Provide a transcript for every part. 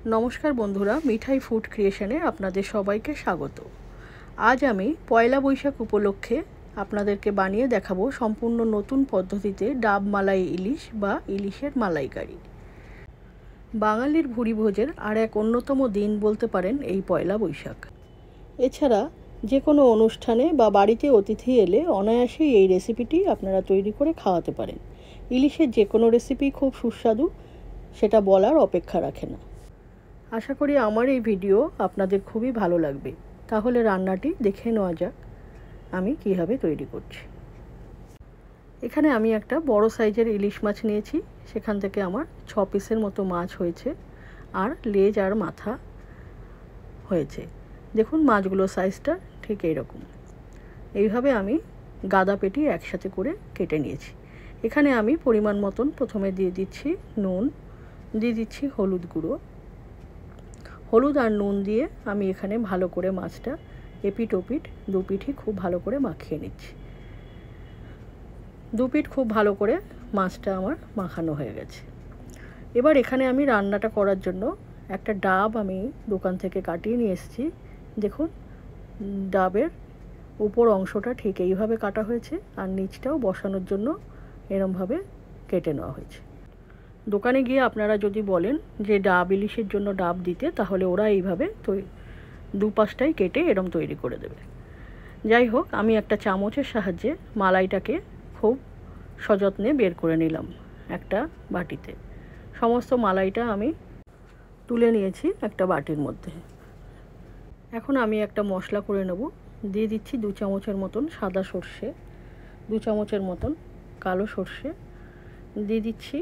नमस्कार बंधुरा मिठाई फूड क्रिएशने आपनादेर सबाइके स्वागत। आज आमी पयला बैशाख उपलक्षे आपनादेरके बानिये देखाबो सम्पूर्ण नतून पद्धतिते डाब मालाई इलिश बा इलिशेर मालाइकारी। बांगालिर भुरी भोजेर आर एक अन्यतम दिन बोलते पारेन एई पयला बैशाख। एछाड़ा जे कोनो अनुष्ठाने बा बाड़ीते अतिथि एले अनायासेई एई रेसिपिटी आपनारा तैरी करे खाওয়াতে पारेन। इलिशेर जे कोनो रेसिपि खूब सुस्वादु सेटा बलार अपेक्षा राखे ना। आशा करी आमार এই ভিডিও আপনাদের খুবই ভালো লাগবে। তাহলে রান্নাটি দেখে নেওয়া যাক আমি কিভাবে তৈরি করছি। এখানে আমি একটা বড় সাইজের ইলিশ মাছ নিয়েছি, সেখান থেকে আমার 6 পিসের মতো মাছ হয়েছে আর লেজ আর মাথা হয়েছে। দেখুন মাছগুলোর সাইজটা ঠিক এইরকম। এইভাবে আমি গাদা পেটি একসাথে করে কেটে নিয়েছি। এখানে আমি পরিমাণ মতন প্রথমে দিয়ে দিচ্ছি নুন, দিয়ে দিচ্ছি হলুদ গুঁড়ো। হলুদ আর নুন দিয়ে আমি এখানে ভালো করে মাছটা এপিট ওপিট দুপিঠই খুব ভালো করে মাখিয়ে নিচ্ছি। দুপিঠ খুব ভালো করে মাছটা আমার মাখানো হয়ে গেছে। এবার এখানে আমি রান্নাটা করার জন্য একটা ডাব আমি দোকান থেকে কাটিয়ে নিয়ে এসেছি। দেখুন ডাবের উপর অংশটা ঠিক এইভাবে কাটা হয়েছে আর নিচটাও বসানোর জন্য এরকমভাবে কেটে নেওয়া হয়েছে। দোকানে গিয়ে আপনারা যদি বলেন যে ডাব ইলিশের জন্য ডাব দিতে, তাহলে ওরা এইভাবে দুপাশটাই কেটে এরম তৈরি করে দেবে। যাই হোক, আমি একটা চামচের সাহায্যে মালাইটাকে খুব সযত্নে বের করে নিলাম একটা বাটিতে। সমস্ত মালাইটা আমি তুলে নিয়েছি একটা বাটির মধ্যে। এখন আমি একটা মশলা করে নেব। দিয়ে দিচ্ছি 2 চামচের মতন সাদা সর্ষে, 2 চামচের মতন কালো সর্ষে, দিয়ে দিচ্ছি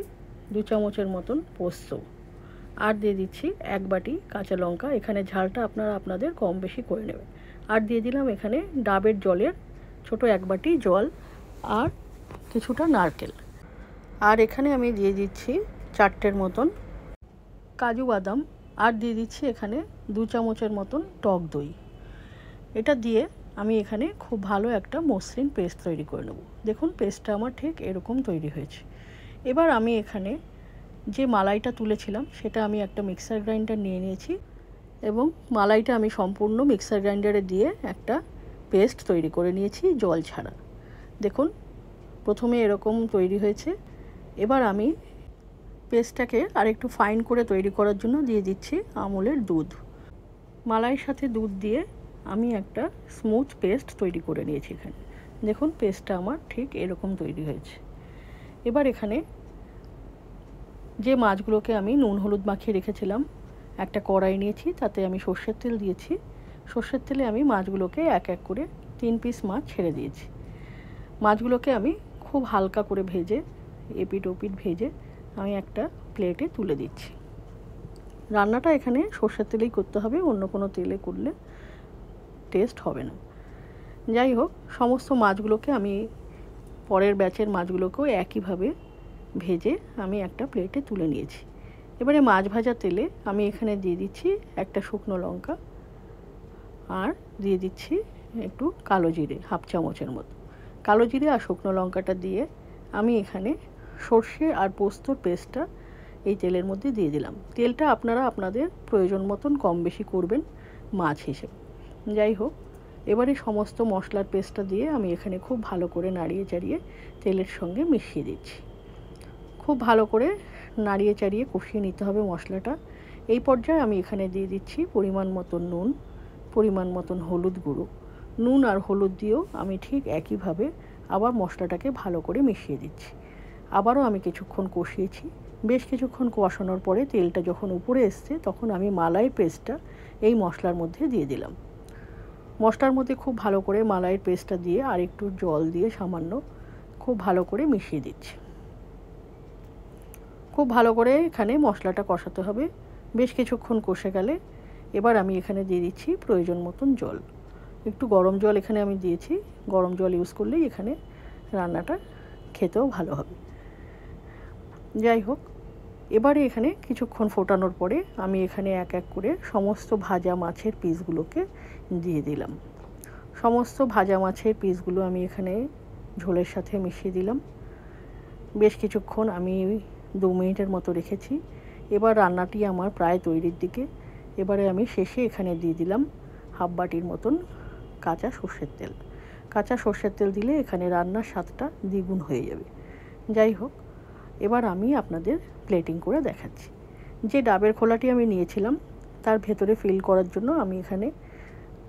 2 চামচের মতন পোস্ত, আর দিয়ে দিচ্ছি 1 বাটি কাঁচা লঙ্কা। এখানে ঝালটা আপনারা আপনাদের কম বেশি করে নেবেন। আর দিয়ে দিলাম এখানে ডাবের জলের ছোট 1 বাটি জল আর কিছুটা নারকেল। আর এখানে আমি দিয়ে দিচ্ছি 4টের মতন কাজু বাদাম, আর দিয়ে দিচ্ছি এখানে 2 চামচের মতন টক দই। এটা দিয়ে আমি এখানে খুব ভালো একটা মসৃণ পেস্ট তৈরি করে নেব। দেখুন পেস্টটা আমার ঠিক এরকম তৈরি হয়েছে। এবার আমি এখানে যে মালাইটা তুলেছিলাম সেটা আমি একটা মিক্সার গ্রাইন্ডার নিয়ে নিয়েছি এবং মালাইটা আমি সম্পূর্ণ মিক্সার গ্রাইন্ডারে দিয়ে একটা পেস্ট তৈরি করে নিয়েছি জল ছাড়া। দেখুন প্রথমে এরকম তৈরি হয়েছে। এবার আমি পেস্টটাকে আরেকটু ফাইন করে তৈরি করার জন্য দিয়ে দিচ্ছি আমুলের দুধ। মালাইয়ের সাথে দুধ দিয়ে আমি একটা স্মুথ পেস্ট তৈরি করে নিয়েছি এখানে। দেখুন পেস্টটা আমার ঠিক এরকম তৈরি হয়েছে। এবার এখানে যে মাছগুলোকে আমি নুন হলুদ মাখিয়ে রেখেছিলাম একটা কড়াই নিয়েছি, তাতে আমি সর্ষের তেল দিয়েছি। সর্ষের তেলে আমি মাছগুলোকে এক এক করে 3 পিস মাছ ছেড়ে দিয়েছি। মাছগুলোকে আমি খুব হালকা করে ভেজে এপিট ওপিট ভেজে আমি একটা প্লেটে তুলে দিচ্ছি। রান্নাটা এখানে সর্ষের তেলেই করতে হবে, অন্য কোনো তেলে করলে টেস্ট হবে না। যাই হোক, সমস্ত মাছগুলোকে আমি পরের ব্যাচের মাছগুলোকেও একইভাবে ভেজে আমি একটা প্লেটে তুলে নিয়েছি। এবারে মাছ ভাজা তেলে আমি এখানে দিয়ে দিচ্ছি একটা শুকনো লঙ্কা আর দিয়ে দিচ্ছি একটু কালো জিরে, 1/2 চামচের মতো। কালো জিরে আর শুকনো লঙ্কাটা দিয়ে আমি এখানে সর্ষে আর পোস্তর পেস্টটা এই তেলের মধ্যে দিয়ে দিলাম। তেলটা আপনারা আপনাদের প্রয়োজন মতন কম বেশি করবেন মাছ হিসেবে। যাই হোক, এবারে সমস্ত মশলার পেস্টটা দিয়ে আমি এখানে খুব ভালো করে নাড়িয়ে চাড়িয়ে তেলের সঙ্গে মিশিয়ে দিচ্ছি। খুব ভালো করে নাড়িয়ে চাড়িয়ে কষিয়ে নিতে হবে মশলাটা। এই পর্যায়ে আমি এখানে দিয়ে দিচ্ছি পরিমাণ মতন নুন, পরিমাণ মতন হলুদ গুঁড়ো। নুন আর হলুদ দিয়েও আমি ঠিক একইভাবে আবার মশলাটাকে ভালো করে মিশিয়ে দিচ্ছি। আবারও আমি কিছুক্ষণ কষিয়েছি। বেশ কিছুক্ষণ কষানোর পরে তেলটা যখন উপরে এসছে তখন আমি মালাইয়ের পেস্টটা এই মশলার মধ্যে দিয়ে দিলাম। মশলার মধ্যে খুব ভালো করে মালাইয়ের পেস্টটা দিয়ে আর একটু জল দিয়ে সামান্য খুব ভালো করে মিশিয়ে দিচ্ছি। খুব ভালো করে এখানে মশলাটা কষাতে হবে। বেশ কিছুক্ষণ কষে গেলে এবার আমি এখানে দিয়ে দিচ্ছি প্রয়োজন মতন জল। একটু গরম জল এখানে আমি দিয়েছি। গরম জল ইউজ করলেই এখানে রান্নাটা খেতেও ভালো হবে। যাই হোক, এবারে এখানে কিছুক্ষণ ফোটানোর পরে আমি এখানে এক এক করে সমস্ত ভাজা মাছের পিসগুলোকে দিয়ে দিলাম। সমস্ত ভাজা মাছের পিসগুলো আমি এখানে ঝোলের সাথে মিশিয়ে দিলাম। বেশ কিছুক্ষণ আমি 2 মিনিটের মতো রেখেছি। এবার রান্নাটি আমার প্রায় তৈরির দিকে। এবারে আমি শেষে এখানে দিয়ে দিলাম হাফ বাটির মতন কাঁচা সর্ষের তেল। কাঁচা সর্ষের তেল দিলে এখানে রান্নার স্বাদটা দ্বিগুণ হয়ে যাবে। যাই হোক, এবার আমি আপনাদের প্লেটিং করে দেখাচ্ছি। যে ডাবের খোলাটি আমি নিয়েছিলাম তার ভেতরে ফিল করার জন্য আমি এখানে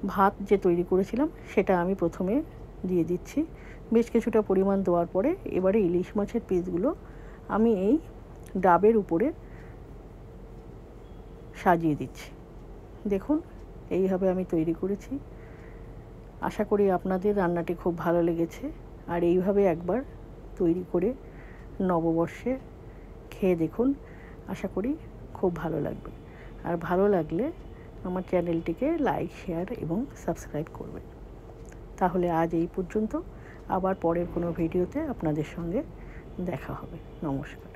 ভাত যে তৈরি করেছিলাম সেটা আমি প্রথমে দিয়ে দিচ্ছি। বেশ কিছুটা পরিমাণ দেওয়ার পরে এবারে ইলিশ মাছের পিসগুলো আমি এই ডাবের উপরে সাজিয়ে দিচ্ছি। দেখুন, এইভাবে আমি তৈরি করেছি। আশা করি আপনাদের রান্নাটি খুব ভালো লেগেছে। আর এইভাবে একবার তৈরি করে নববর্ষে খেয়ে দেখুন, আশা করি খুব ভালো লাগবে। আর ভালো লাগলে আমার চ্যানেলটিকে লাইক, শেয়ার এবং সাবস্ক্রাইব করবেন। তাহলে আজ এই পর্যন্ত। আবার পরের কোনো ভিডিওতে আপনাদের সঙ্গে দেখা হবে। নমস্কার।